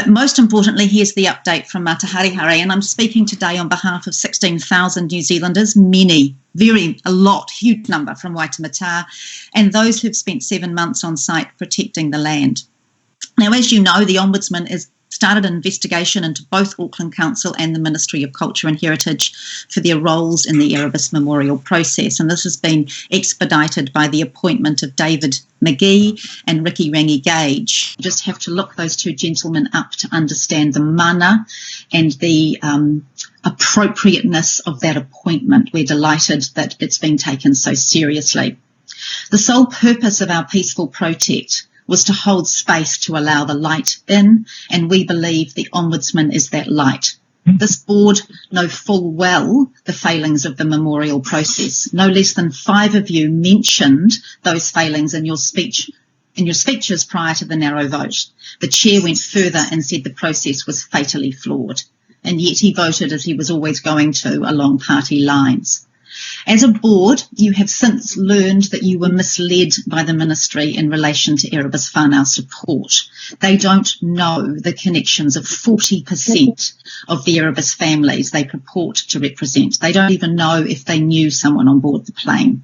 But most importantly, here's the update from Mataharihari, and I'm speaking today on behalf of 16,000 New Zealanders, many, huge number from Waitemata, and those who've spent 7 months on site protecting the land. Now, as you know, the Ombudsman has started an investigation into both Auckland Council and the Ministry of Culture and Heritage for their roles in the Erebus Memorial process, and this has been expedited by the appointment of David McGee and Ricky Rangi Gage. You just have to look those two gentlemen up to understand the mana and the appropriateness of that appointment. We're delighted that it's been taken so seriously. The sole purpose of our peaceful protest was to hold space to allow the light in, and we believe the Ombudsman is that light. This board know full well the failings of the memorial process. No less than 5 of you mentioned those failings in your speeches prior to the narrow vote. The chair went further and said the process was fatally flawed, and yet he voted as he was always going to, along party lines. As a board, you have since learned that you were misled by the ministry in relation to Erebus whānau support. They don't know the connections of 40% of the Erebus families they purport to represent. They don't even know if they knew someone on board the plane.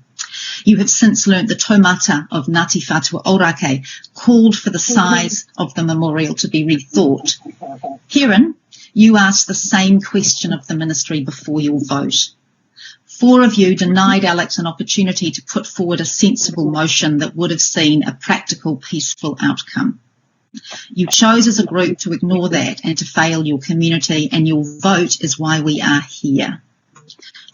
You have since learnt the taumata of Ngāti Whātua Ōrākei called for the size of the memorial to be rethought. Kieran, you asked the same question of the ministry before your vote. 4 of you denied Alex an opportunity to put forward a sensible motion that would have seen a practical, peaceful outcome. You chose as a group to ignore that and to fail your community, and your vote is why we are here.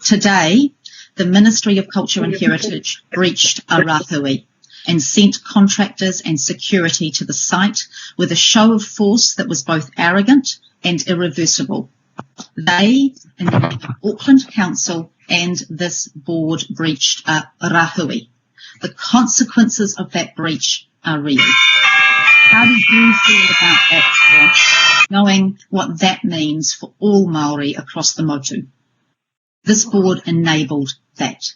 Today, the Ministry of Culture and Heritage breached Arahui and sent contractors and security to the site with a show of force that was both arrogant and irreversible. They, in the name of Auckland Council and this board, breached Rahui. The consequences of that breach are real. How do you feel about that, knowing what that means for all Māori across the motu? This board enabled that.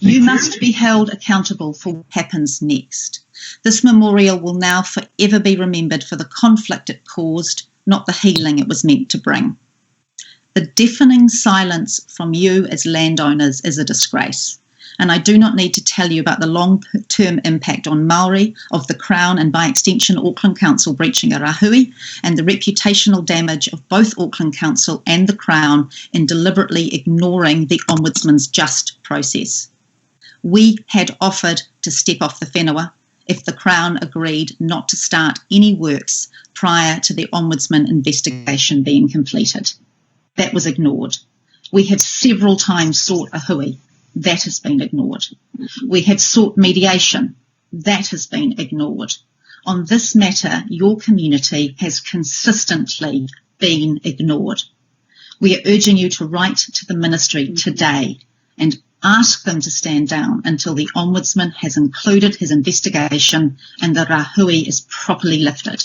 You must be held accountable for what happens next. This memorial will now forever be remembered for the conflict it caused, not the healing it was meant to bring. The deafening silence from you as landowners is a disgrace, and I do not need to tell you about the long-term impact on Māori of the Crown and by extension Auckland Council breaching Arahui, and the reputational damage of both Auckland Council and the Crown in deliberately ignoring the Ombudsman's just process. We had offered to step off the whenua if the Crown agreed not to start any works prior to the Ombudsman investigation being completed. That was ignored. We have several times sought a hui. That has been ignored. We have sought mediation. That has been ignored. On this matter, your community has consistently been ignored. We are urging you to write to the ministry today and ask them to stand down until the Ombudsman has concluded his investigation and the rahui is properly lifted.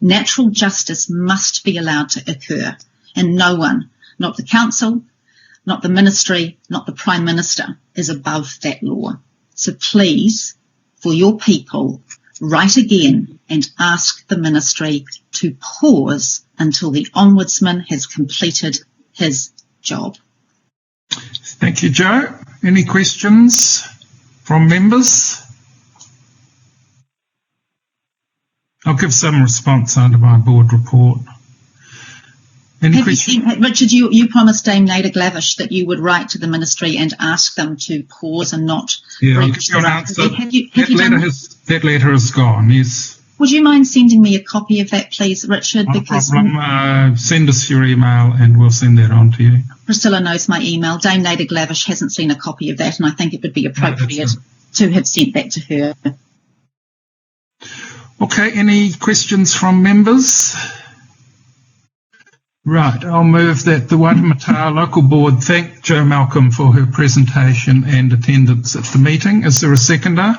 Natural justice must be allowed to occur, and no one, not the Council, not the Ministry, not the Prime Minister, is above that law. So please, for your people, write again and ask the Ministry to pause until the Ombudsman has completed his job. Thank you, Jo. Any questions from members? I'll give some response under my board report. Any questions? Richard, you promised Dame Nada Glavish that you would write to the ministry and ask them to pause and not breach the answer. That letter is gone, yes. Would you mind sending me a copy of that, please, Richard? No problem. Send us your email and we'll send that on to you. Priscilla knows my email. Dame Nada Glavish hasn't seen a copy of that, and I think it would be appropriate to have sent that to her. Okay, any questions from members? Right, I'll move that the Waitemata Local Board thank Jo Malcolm for her presentation and attendance at the meeting. Is there a seconder?